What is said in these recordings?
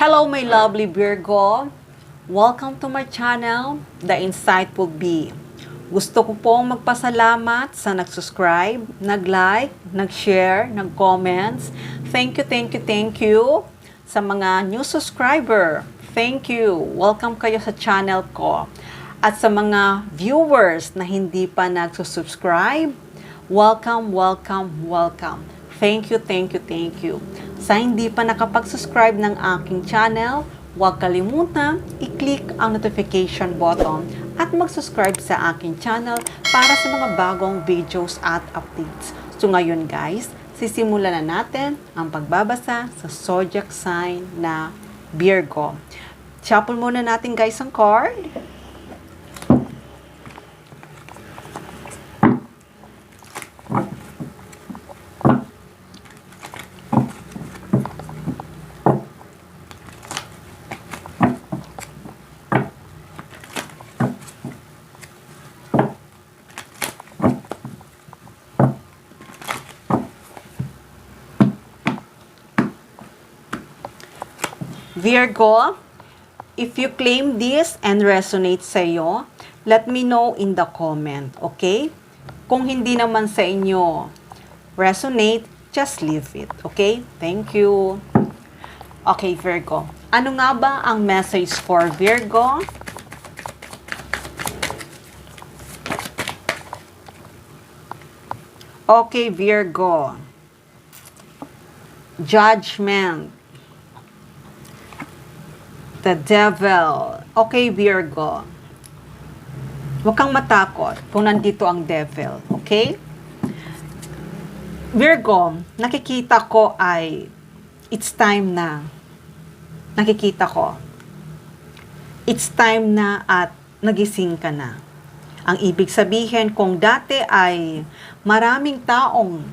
Hello, my lovely Virgo. Welcome to my channel, The Insightful Bee. Gusto ko pong magpasalamat sa nag-subscribe, nag-like, nag-share, nag-comments. Thank you sa mga new subscriber. Thank you. Welcome kayo sa channel ko. At sa mga viewers na hindi pa nagsusubscribe, welcome. Thank you. Sa hindi pa nakapag-subscribe ng aking channel, huwag kalimutan i-click ang notification button at mag-subscribe sa aking channel para sa mga bagong videos at updates. So ngayon guys, sisimulan na natin ang pagbabasa sa zodiac sign na Virgo. Shuffle muna natin guys ang card. Virgo, if you claim this and resonate sa iyo, let me know in the comment, okay? Kung hindi naman sa inyo resonate, just leave it, okay? Thank you. Okay, Virgo. Ano nga ba ang message for Virgo? Okay, Virgo. Judgment. The Devil. Okay, Virgo. Huwag kang matakot kung nandito ang Devil. Okay? Virgo, nakikita ko ay it's time na. Nakikita ko. It's time na at nagising ka na. Ang ibig sabihin, kung dati ay maraming taong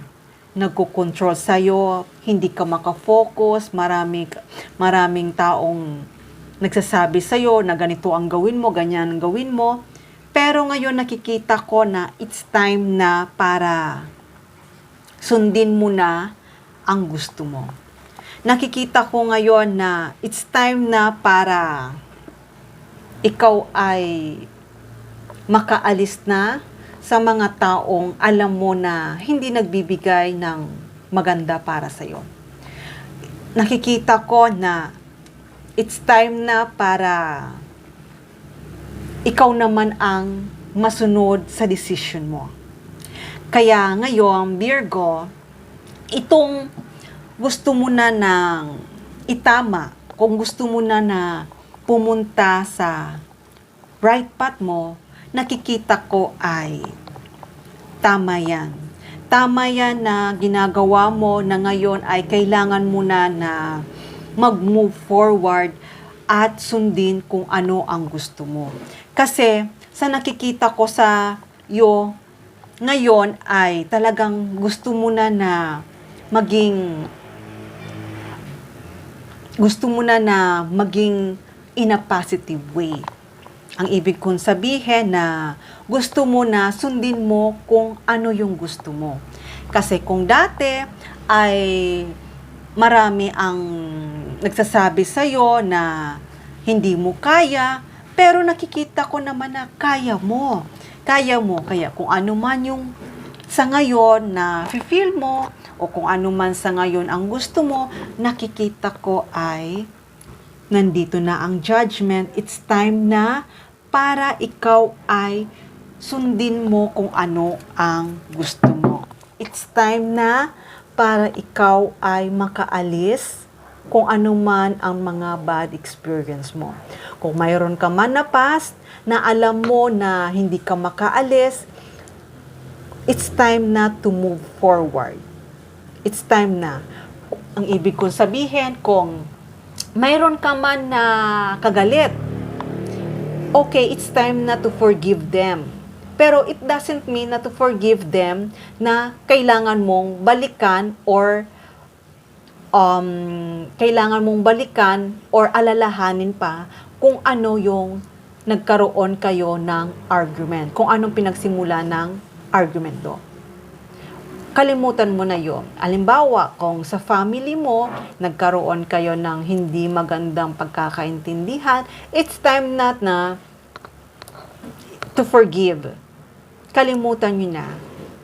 nagkukontrol sa'yo, hindi ka makafocus, maraming taong nagsasabi sa'yo na ganito ang gawin mo, ganyan ang gawin mo. Pero ngayon nakikita ko na it's time na para sundin mo na ang gusto mo. Nakikita ko ngayon na it's time na para ikaw ay makaalis na sa mga taong alam mo na hindi nagbibigay ng maganda para sa'yo. Nakikita ko na it's time na para ikaw naman ang masunod sa decision mo. Kaya ngayon, Virgo, itong gusto mo na ng itama, kung gusto mo na pumunta sa right path mo, nakikita ko ay tama yan. Tama yan na ginagawa mo na ngayon ay kailangan mo na mag-move forward at sundin kung ano ang gusto mo. Kasi sa nakikita ko sa iyo ngayon ay talagang gusto mo na maging in a positive way. Ang ibig kong sabihin na gusto mo na sundin mo kung ano yung gusto mo. Kasi kung dati ay marami ang nagsasabi sa'yo na hindi mo kaya, pero nakikita ko naman na kaya mo. Kaya mo. Kaya kung ano man yung sa ngayon na feel mo, o kung ano man sa ngayon ang gusto mo, nakikita ko ay nandito na ang judgment. It's time na para ikaw ay sundin mo kung ano ang gusto mo. It's time na para ikaw ay makaalis kung ano man ang mga bad experience mo. Kung mayroon ka man na past na alam mo na hindi ka makaalis, it's time na to move forward. It's time na. Ang ibig kong sabihin, kung mayroon ka man na kagalit, okay, it's time na to forgive them. Pero it doesn't mean na to forgive them na kailangan mong balikan or alalahanin pa kung ano yung nagkaroon kayo ng argument. Kung anong pinagsimula ng argument do. kalimutan mo na yun. Alimbawa, kung sa family mo, nagkaroon kayo ng hindi magandang pagkakaintindihan, it's time na to forgive. Kalimutan nyo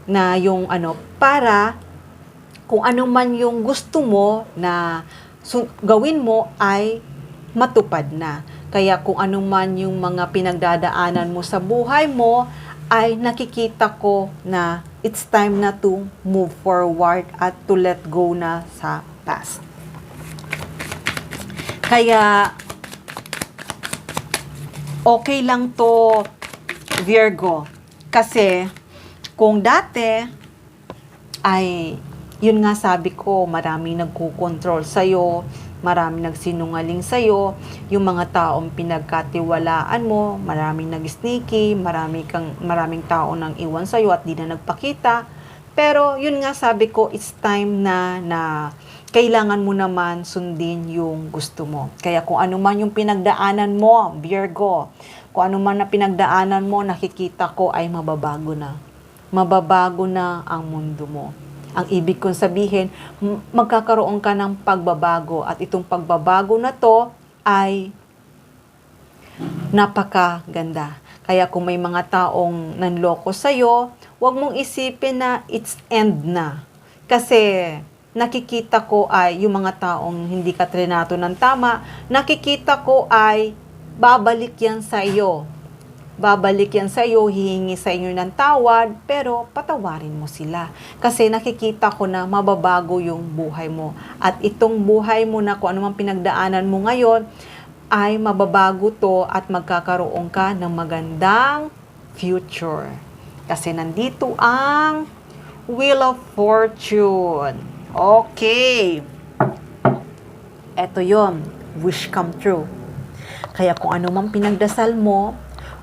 na yung para kung ano man yung gusto mo na gawin mo ay matupad na. Kaya kung ano man yung mga pinagdadaanan mo sa buhay mo, ay nakikita ko na it's time na to move forward at to let go na sa past. Kaya, okay lang to, Virgo. Kasi, kung dati, ay, yun nga sabi ko, maraming nagkukontrol sa'yo, maraming nagsinungaling sa'yo, yung mga taong pinagkatiwalaan mo, maraming nag-sneaky, maraming tao nang iwan sa'yo at di na nagpakita. Pero yun nga sabi ko, it's time na kailangan mo naman sundin yung gusto mo. Kaya kung ano man yung pinagdaanan mo, Virgo, kung ano man na pinagdaanan mo, nakikita ko ay mababago na. Mababago na ang mundo mo. Ang ibig kong sabihin, magkakaroon ka ng pagbabago at itong pagbabago na to ay napakaganda. Kaya kung may mga taong nanloko sa'yo, huwag mong isipin na it's end na. Kasi nakikita ko ay yung mga taong hindi ka trinato ng tama, nakikita ko ay babalik yan sa iyo. Babalik yan sa iyo, hihingi sa inyo ng tawad, pero patawarin mo sila. Kasi nakikita ko na mababago yung buhay mo. At itong buhay mo na kung ano mang pinagdaanan mo ngayon, ay mababago to at magkakaroon ka ng magandang future. Kasi nandito ang Wheel of Fortune. Okay. Ito yon, wish come true. Kaya kung ano mang pinagdasal mo,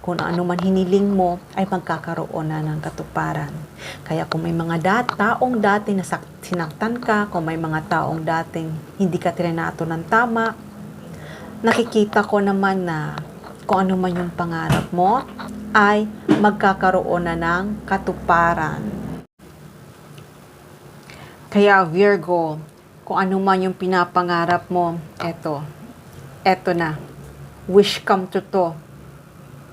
kung ano man hiniling mo, ay magkakaroon na ng katuparan. Kaya kung may mga taong dati na sinaktan ka, kung may mga taong dating hindi ka trinato ng tama, nakikita ko naman na kung ano man yung pangarap mo, ay magkakaroon na ng katuparan. Kaya Virgo, kung ano man yung pinapangarap mo, eto na, wish come true to.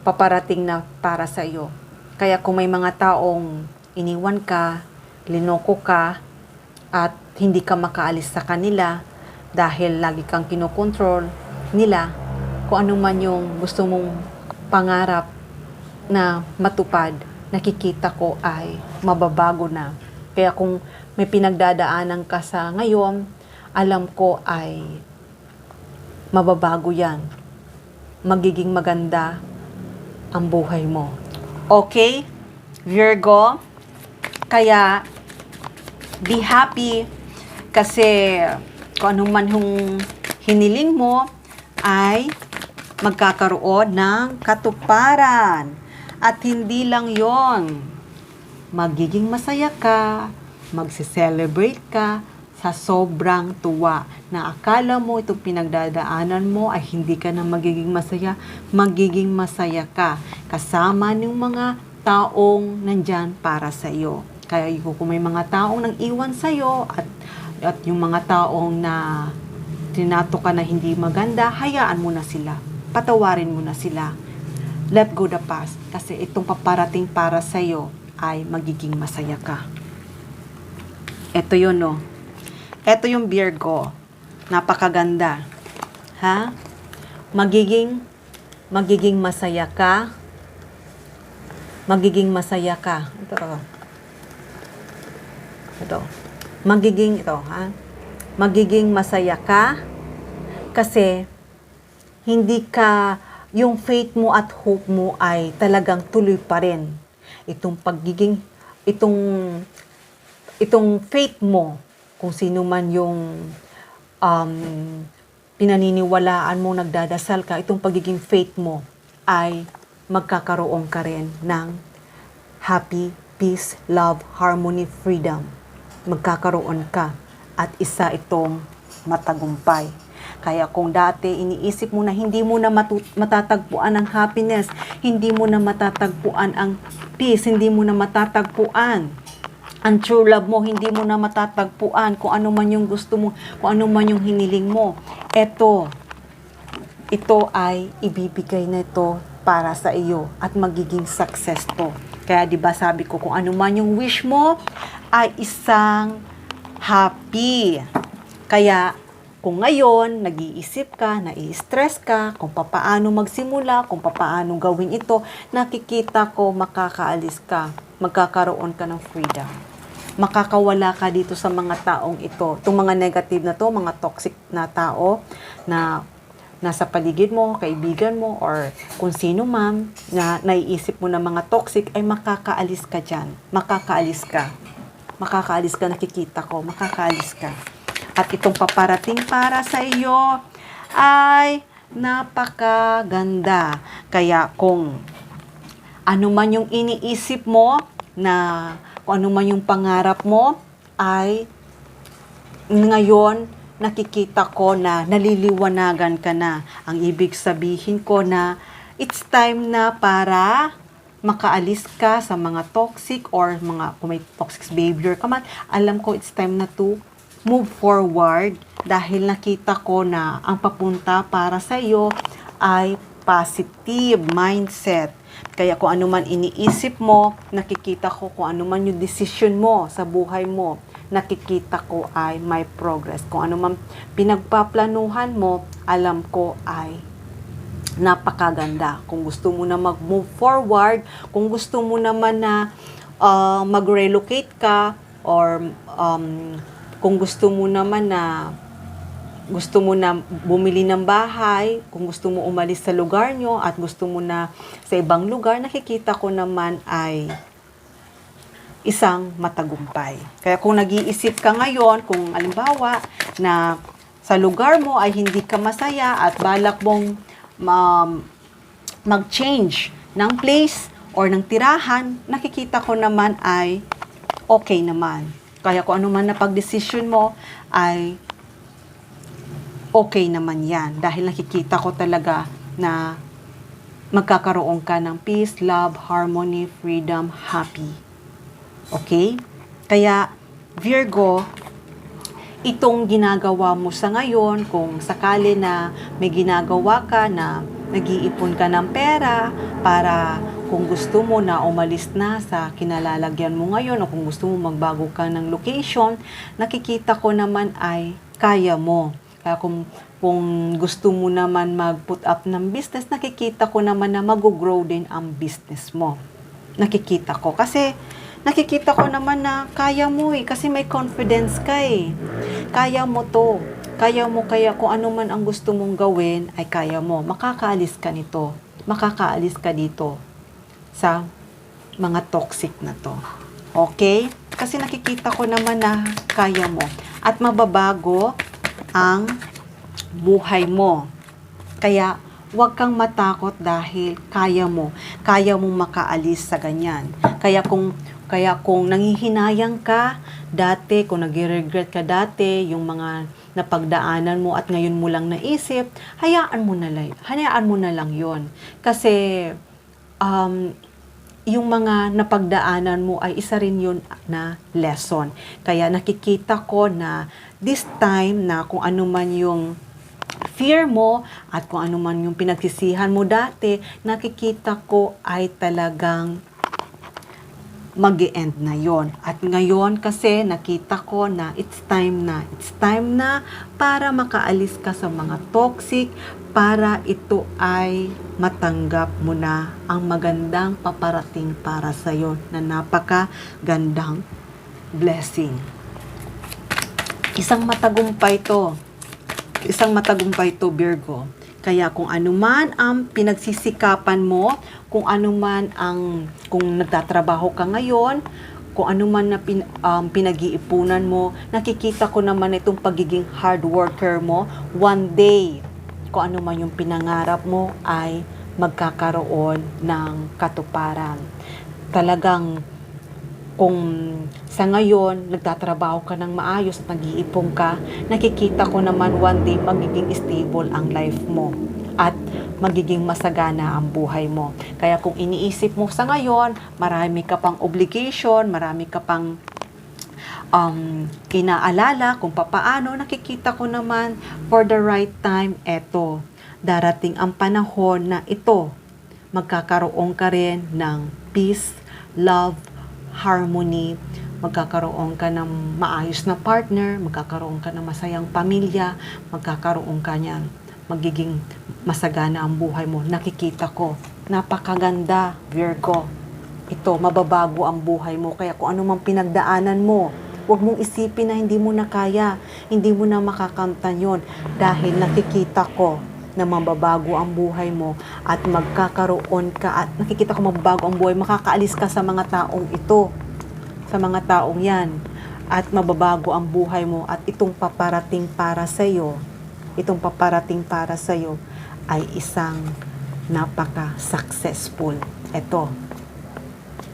Paparating na para sa iyo. Kaya kung may mga taong iniwan ka, linoko ka, at hindi ka makaalis sa kanila dahil lagi kang kinokontrol nila, kung ano man yung gusto mong pangarap na matupad, nakikita ko ay mababago na. Kaya kung may pinagdadaanan ka sa ngayon, alam ko ay mababago yan. Magiging maganda ang buhay mo. Okay, Virgo? Kaya, be happy kasi kung ano man yung hiniling mo ay magkakaroon ng katuparan. At hindi lang yon, magiging masaya ka, magse-celebrate ka sa sobrang tuwa na akala mo itong pinagdadaanan mo ay hindi ka na magiging masaya ka kasama ng mga taong nandyan para sa iyo. Kaya kung may mga taong nang iwan sa iyo at yung mga taong na tinato ka na hindi maganda, hayaan mo na sila. Patawarin mo na sila. Let go the past kasi itong paparating para sa iyo ay magiging masaya ka. Ito yun, no? Ito yung Virgo. Napakaganda. Ha? Magiging masaya ka. Magiging masaya ka. Ito. Magiging masaya ka kasi hindi ka, yung faith mo at hope mo ay talagang tuloy pa rin. Itong faith mo, kung sino man yung pinaniniwalaan mo, nagdadasal ka, itong pagiging faith mo ay magkakaroon ka rin ng happy, peace, love, harmony, freedom. Magkakaroon ka at isa itong matagumpay. Kaya kung dati iniisip mo na hindi mo na matatagpuan ang happiness, hindi mo na matatagpuan ang peace, hindi mo na matatagpuan ang true love mo, hindi mo na matatagpuan kung ano man yung gusto mo, kung ano man yung hiniling mo. Ito ay ibibigay na ito para sa iyo at magiging success to. Kaya 'di ba sabi ko, kung ano man yung wish mo ay isang happy. Kaya kung ngayon nag-iisip ka, nai-stress ka kung papaano magsimula, kung papaano gawin ito, nakikita ko makakaalis ka, magkakaroon ka ng freedom. Makakawala ka dito sa mga taong ito. Itong mga negative na to, mga toxic na tao na nasa paligid mo, kaibigan mo, or kung sino man na naiisip mo na mga toxic, ay makakaalis ka dyan. Makakaalis ka. Makakaalis ka, nakikita ko. Makakaalis ka. At itong paparating para sa iyo ay napakaganda. Kaya kung ano man yung iniisip mo, na kung ano man yung pangarap mo, ay ngayon nakikita ko na naliliwanagan ka na. Ang ibig sabihin ko na it's time na para makaalis ka sa mga toxic or mga kung may toxic behavior ka man. Alam ko it's time na to move forward dahil nakita ko na ang papunta para sa iyo ay positive mindset. Kaya kung ano man iniisip mo, nakikita ko kung ano man yung decision mo sa buhay mo, nakikita ko ay may progress. Kung ano man pinagpaplanuhan mo, alam ko ay napakaganda. Kung gusto mo na mag-move forward, kung gusto mo naman na mag-relocate ka, or kung gusto mo naman na bumili ng bahay, kung gusto mo umalis sa lugar nyo at gusto mo na sa ibang lugar, nakikita ko naman ay isang matagumpay. Kaya kung nag-iisip ka ngayon, kung alimbawa na sa lugar mo ay hindi ka masaya at balak mong mag-change ng place or ng tirahan, nakikita ko naman ay okay naman. Kaya kung ano man na pag-decision mo ay okay naman yan. Dahil nakikita ko talaga na magkakaroon ka ng peace, love, harmony, freedom, happy. Okay? Kaya, Virgo, itong ginagawa mo sa ngayon, kung sakali na may ginagawa ka na nag-iipon ka ng pera para kung gusto mo na umalis na sa kinalalagyan mo ngayon o kung gusto mo magbago ka ng location, nakikita ko naman ay kaya mo. Kaya kung gusto mo naman mag-put up ng business, nakikita ko naman na mag-grow din ang business mo. Nakikita ko. Kasi nakikita ko naman na kaya mo kasi may confidence ka Kaya mo to. Kaya mo, kaya kung ano man ang gusto mong gawin, ay kaya mo. Makakaalis ka nito. Makakaalis ka dito sa mga toxic na to. Okay? Kasi nakikita ko naman na kaya mo. At mababago ang buhay mo. Kaya, huwag kang matakot dahil kaya mo. Kaya mong makaalis sa ganyan. Kaya kung nanghihinayang ka dati, kung nag-regret ka dati, yung mga napagdaanan mo at ngayon mo lang naisip, hayaan mo na lang yon. Kasi, yung mga napagdaanan mo ay isa rin yun na lesson. Kaya nakikita ko na this time na kung ano man yung fear mo at kung ano man yung pinagsisihan mo dati, nakikita ko ay talagang mag-e-end na yon. At ngayon kasi nakita ko na it's time na para makaalis ka sa mga toxic, para ito ay matanggap mo na ang magandang paparating para sa iyo na napakagandang blessing. Isang matagumpay to, Virgo. Kaya kung ano man ang pinagsisikapan mo, kung nagtatrabaho ka ngayon, kung ano man na pinag-iipunan mo, nakikita ko naman itong pagiging hard worker mo, one day, kung ano man yung pinangarap mo ay magkakaroon ng katuparan. Talagang kung sa ngayon, nagtatrabaho ka ng maayos at nag-iipon ka, nakikita ko naman one day magiging stable ang life mo at magiging masagana ang buhay mo. Kaya kung iniisip mo sa ngayon, marami ka pang obligation, marami ka pang inaalala kung papaano. Nakikita ko naman for the right time, eto, darating ang panahon na ito, magkakaroon ka rin ng peace, love, harmony, magkakaroon ka ng maayos na partner, magkakaroon ka ng masayang pamilya, magkakaroon ka niyan, magiging masagana ang buhay mo. Nakikita ko, napakaganda, Virgo. Ito, mababago ang buhay mo. Kaya kung ano mang pinagdaanan mo, huwag mong isipin na hindi mo na kaya, hindi mo na makakamtan yon, dahil nakikita ko na mababago ang buhay mo at magkakaroon ka at nakikita ko mababago ang buhay, makakaalis ka sa mga taong ito, sa mga taong yan, at mababago ang buhay mo at itong paparating para sa iyo, ay isang napaka-successful.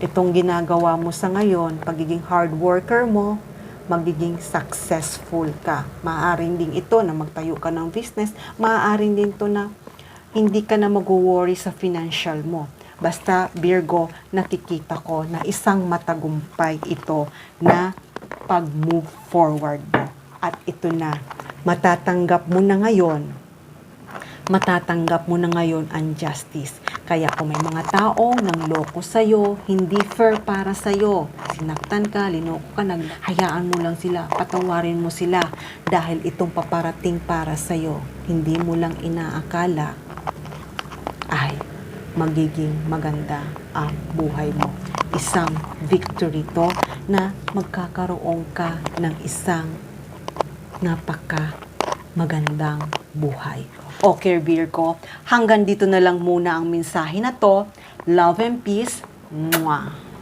Itong ginagawa mo sa ngayon, pagiging hard worker mo, magiging successful ka. Maaaring din ito na magtayo ka ng business, maaaring din ito na hindi ka na mag-worry sa financial mo. Basta, Virgo, nakikita ko na isang matagumpay ito na pag-move forward mo. At ito na, matatanggap mo na ngayon ang justice. Kaya kung may mga taong nangloko sa'yo, hindi fair para sa'yo, sinaktan ka, linoko ka, hayaan mo lang sila, patawarin mo sila, dahil itong paparating para sa'yo, hindi mo lang inaakala, ay magiging maganda ang buhay mo. Isang victory to na magkakaroon ka ng isang napaka magandang buhay. Okay, Virgo, hanggang dito na lang muna ang mensahe na to. Love and peace. Mwah!